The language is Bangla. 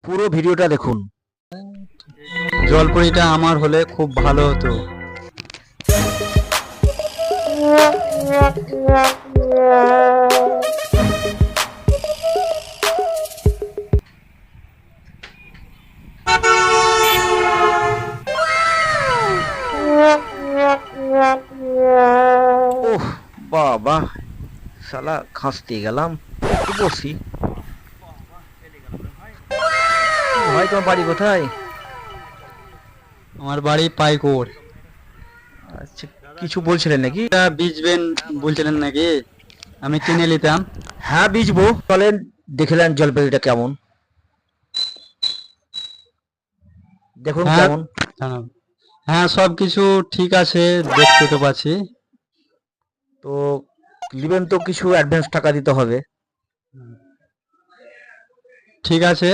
পুরো ভিডিওটা দেখুন। জলপরিটা আমার হলে খুব ভালো হতো। ওহ বাবা, শালা খাসতে গেলাম। একটু বসি। ভাই তোমার বাড়ি কোথায়? আমার বাড়ি পাইকোর। আচ্ছা, কিছু বলছিলেন নাকি? বীজবেন বলছিলেন নাকি? আমি কিনে নিতাম। হ্যাঁ বিচবো, চলেন দেখলেন জলপাইটা কেমন, দেখুন হ্যাঁ, কেমন। জানাবো। হ্যাঁ, সবকিছু ঠিক আছে, দেখতে তো পাচ্ছি। তো নেবেন তো কিছু অ্যাডভান্স টাকা দিতে হবে। ঠিক আছে।